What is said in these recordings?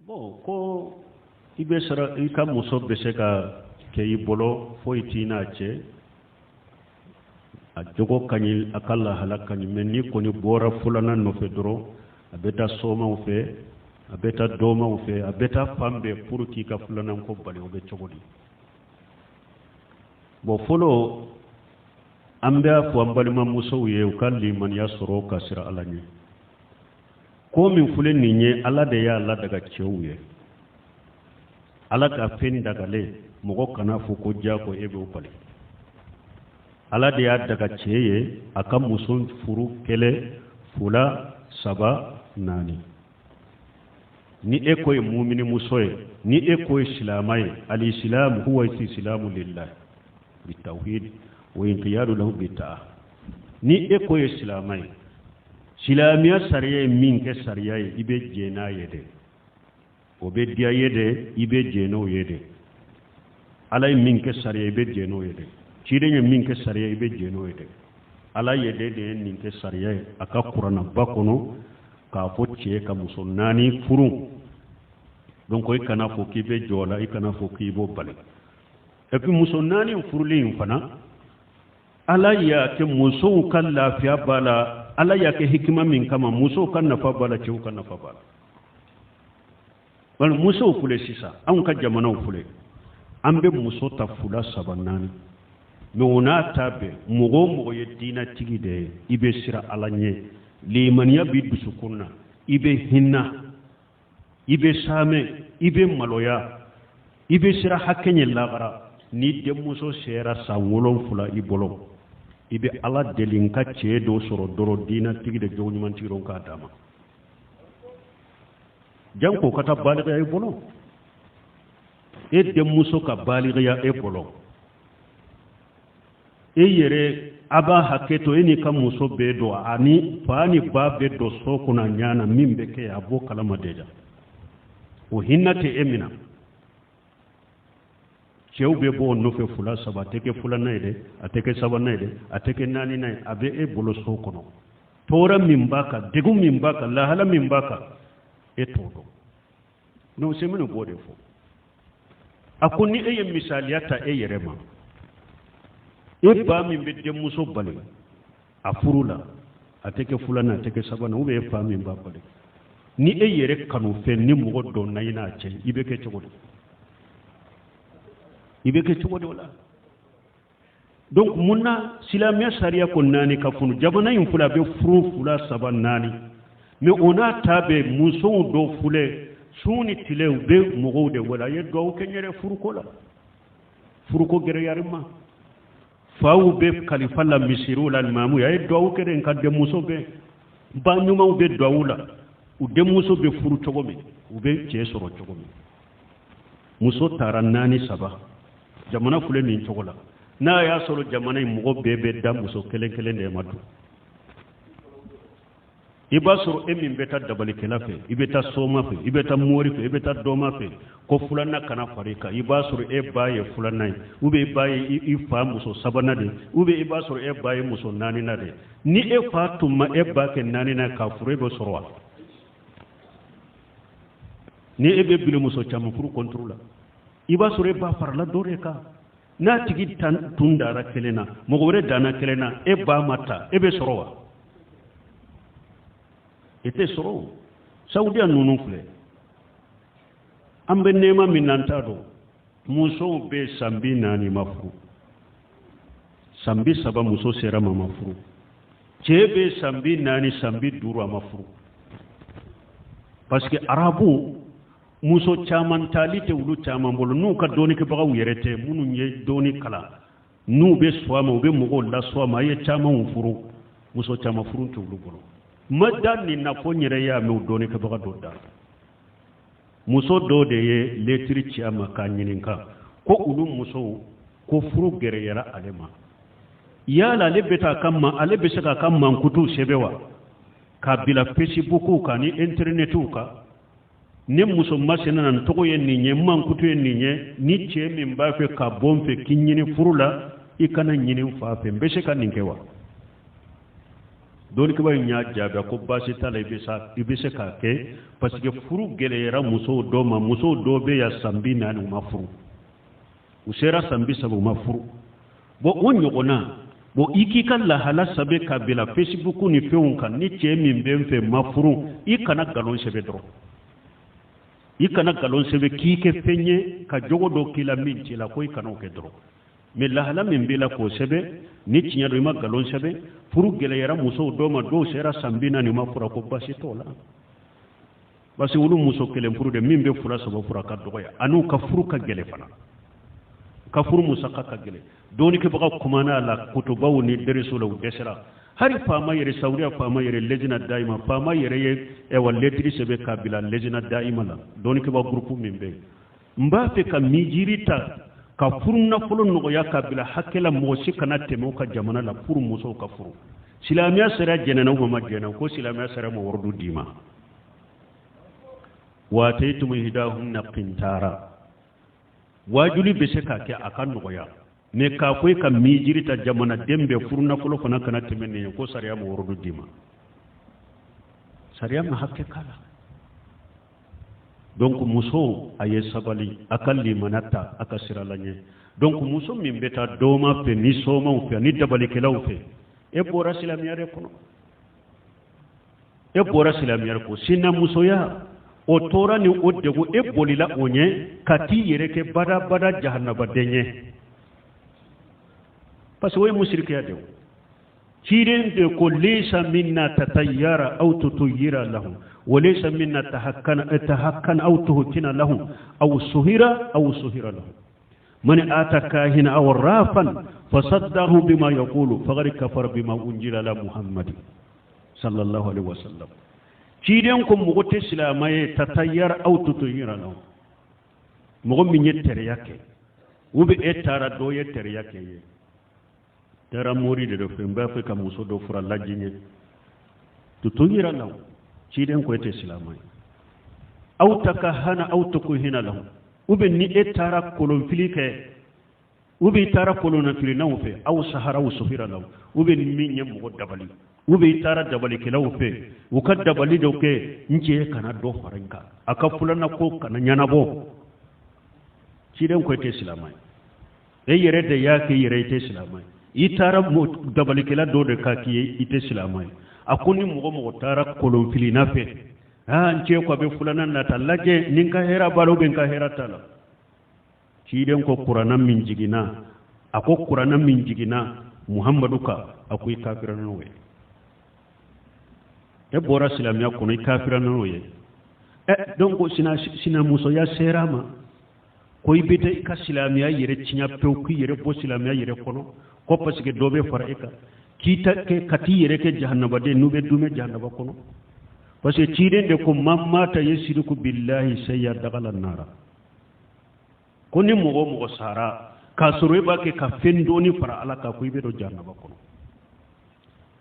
Bon, ko ibe sara ika muso bese ka ke ibolo fo itina che a jogo kanyi akalla halakani menni koni bora fulana no fedro abeta soma ufe abeta doma ufe abeta pambe pour ki ka fulana ko bale obe chogodi bo folo ambe fo ambalima muso ye ukalli man yasro kasira alanye ko min fulen ninye ala de ya ala daga cewuye ala ka fen daga le mogo kana fu ko jako ebe upale ala de ya daga ceye aka muson furu kele fula saba nani ni eko e mu'mini musoye ni eko e silamaye al-islam huwa istislamu lillah bitawhid wa inqiyadu lahu bitaa ni eko e silamaye silamiya sariya min ke sariya ibe jena yede obe dia yede ibe jeno yede ala min ke sariya ibe jeno yede chire min ke sariya ibe jeno yede ala yede de min ke sariya aka qur'ana bakono ka focce ka musonnani furu donc ko kana fo kibe jola ikana fo kibo bale et puis musonnani furuli fana ala ya ke muso kan lafiya bala ala ya ke hikima min kama muso kan nafa bala cew kan nafa bala wal muso fule sisa an ka jamana fule an be muso ta fula sabanani me ona tabe mugo ye dina tigi de ibe sira ala nye limaniya bi dusukunna ibe hinna ibe same ibe maloya ibe sira hakkenye lagara ni de muso sera sa wolon fula ibolo ibe ala delinka ce do soro doro dina tigi de jogni man tiron ka dama janko kata baligha e bolo e de muso ka baligha e bolo e yere aba haketo eni ka muso be do ani fani ba be do sokuna nyana mimbe ke abo kalama deja o hinnate emina cewbe bo no fe fula saba teke fula nayde ateke saba nayde ateke nani nay abe e bolo sokono tora mimbaka degu mimbaka la hala mimbaka e todo no semeno bode fo akuni e misaliyata e yerema e ba min be de muso bale afurula ateke fula na ateke saba na ube e fa min ba bale ni e yere kanu fe ni mo do nayina ce ibe ke cewdo ibe ke cugode wala donc munna silamiya sariya ko nani ka funu jabana yin fula be furu fula saba nani me ona tabe muso do fule suni tile be mogo de wala ye do kenyere furu ko la furu ko gere yarima fawu be khalifa la misiru la mamu ya do kere en kadde muso be ba nyuma be do wula u de muso be furu togomi u be ce soro togomi muso taran nani saba jamana fule min cogola na ya soro jamana mugo bebe da muso kelen kelen de madu iba soro emin beta dabali kelafe ibeta soma fe ibeta mori fe ibeta doma fe ko fulana kana farika iba soro e baye fulana ube baye ifa muso sabana de ube iba soro e baye muso nani na de ni e fatuma e ba ke nani na ka fure do sorwa ni e be bilo muso chama furu contrôle iba sore ba farla dore ka na tigi tan tundara kelena mogore dana kelena e ba mata e be sorowa ete soro saudiya nunu fle ambe nema minanta do muso be sambi nani mafru sambi saba muso sera mafru chebe sambi nani sambi duru mafru parce que arabu muso caman talite wulu caman bolo nu ka doni ke bagaw yerete munu nye doni kala nu be swama ube mugo la swama ye caman furu muso caman furu to wulu bolo madan ni na fo nyere ya me doni ke baga do da muso do de ye letri ciama ka nyininka ko ulu muso ko furu gere yara alema yala le beta kamma ale be saka kamma kutu sebewa ka bila facebook ka ni internet ka ne muso masena nan togo yen ni man kutu yen ni ce min ba fe ka bon fe kinyini furula ikana nyini fa fe mbese ka ninkewa doni ke ba nya jabe ko basi tala ibisa ka ke parce que furu gelera muso do ma muso do be ya sambi nani ma furu usera sambi sabu ma furu bo wonyo ona bo iki kala hala sabe kabila Facebook ni feun kan ni che min ben fe ma furu ikana galon sebe dro ikana galon sebe ki ke penye ka jogo do kila min ci la ko ikana o ke dro mais la hala min bila ko sebe ni cinya do ma galon sebe furu gelera muso do ma do sera sambi nani ma fura ko basi tola basi wulu muso kelen furu de min be fura sabo fura ka doya anu ka furu ka gele fana ka furu musa ka gele doni ke baka kumana la kutubaw ni derisula desera hari fama yere saudiya fama yere lejina daima fama yere e walletri sebe kabila lejina daima la doni ke ba groupe min be mba fe ka mijirita ka furu na fulu no ya kabila hakela mo sikana temo ka jamana la furu muso ka furu silamiya sera jenena ko ma jenena ko silamiya sera mo wordu dima wa taytum hidahunna qintara wajuli be se ka ke akan no ya me ka koy ka mijirita jamana dembe furna fulo fana kana temene ko sariya mo wordu dima sariya ma hakke kala donc muso aye sabali akalli manata akasiralanye donc muso min beta doma pe ni soma fe ni dabali kelaw fe e bora silamiyare kono e bora silamiyare ko sinna muso ya o tora ni o dego e bolila onye kati yere ke bada jahannaba denye parce que mushrike ya dew ciren de ko laysa minna tatayyara aw tutuyira lahu wa laysa minna tahakkan aw tuhkina lahu aw suhira lahu man ataka hina aw rafan fasaddahu bima yaqulu faqad kafara bima unjila ala muhammad sallallahu alaihi wasallam ciren ko mo te silamaye tatayyara aw tutuyira lahu mo min yettere yake ube etara do yettere yake ye tera mori de femba fe ka muso do fura lajinye tutuyira law ciden ko ete silamai aw takahana aw tukuhina lahu ube ni etara kolon filike ube tara kolon fili naw fe aw sahara aw sufira law ube ni min nyem mo dabali ube tara dabali ke law fe uka dabali do ke nje kana do faranka aka fulana ko kana nyana bo ciden ko ete silamai e yere de yake yere ete silamai itara mo dabalikela do de kakiye ite silamai akuni mo tara kolon fili nafe nce ko be fulana na talaje ninka hera balo ben ka hera tala ciden ko qur'anan min jigina ako qur'anan min jigina muhammadu ka akoy kafiran no we e bora silamiya ko no kafiran no we donc sina muso ya serama koy bete ka silamiya yere cinya pewku yere bo silamiya yere kono ko parce que dobe fara eka kita ke kati yere ke jahannaba de nube dume jahannaba kono parce que ciden de ko mamma ta yasiruku billahi sayyad dagala nara koni mo sara ka suru ba ke ka fendoni fara alaka ko ibe do jahannaba kono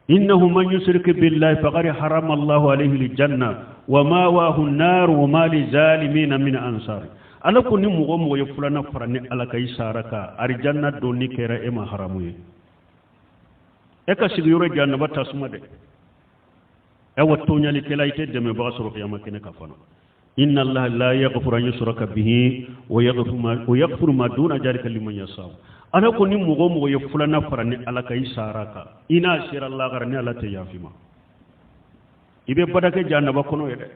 innahu man yushrik billahi faqad harama Allahu alayhi aljanna wa ma wa an-nar wa ma li zalimin min ansar ala ko ni mo ye fulana farani ala kay saraka arjanna do ni kera e ma haramu ye e ka sigi yoro jannaba tasuma de e watto nyali kelaite de me ba soro yama kene ka fana inna allaha la yaghfiru an yushraka bihi wa yaghfiru ma duna zalika liman yasha ala ko ni mo ye fulana farani ala kay saraka ina sira allah garni ala te yafima ibe badake jannaba kono ye de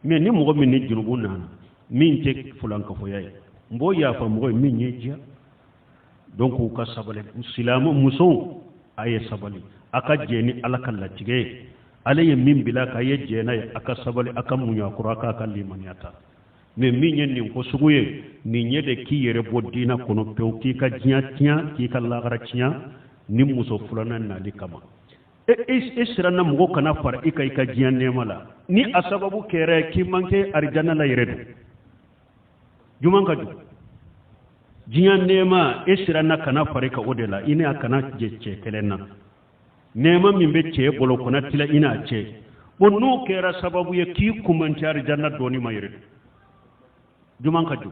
me ni mo min ni junubu nana min te fulanka foyaye mbo ya fa mo min nyejia donc ka sabale silamu muso aye sabali aka jeni alaka latige alaye min bila ka ye jena aka sabali aka munya quraka ka limaniata me min nyen ko suguye ni nyede ki yere bodina kono pew ki ka jinya ki ka lagara jinya ni muso fulana na likama isra na mo kana far ikai ka jinya ne mala ni asababu kere ki manke arjana la yere juman ka jiyan nema esira na kana farika odela ina kana jeche kelena nema min be ce bolo kona tila ina ce bonno kera sababu ye ki kumantar janna doni mayre juman ka ju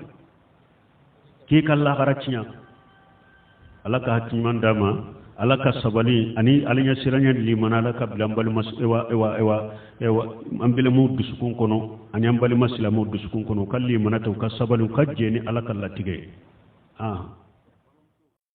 ki kala garacinya alaka hatiman dama ala ka sabali ani alinya siranya limana ala ka bilambali mas ewa ambile mu dusukun kono anyambali maslamu dusukun kono kalli manata ka sabalu kajjeni ala ka latige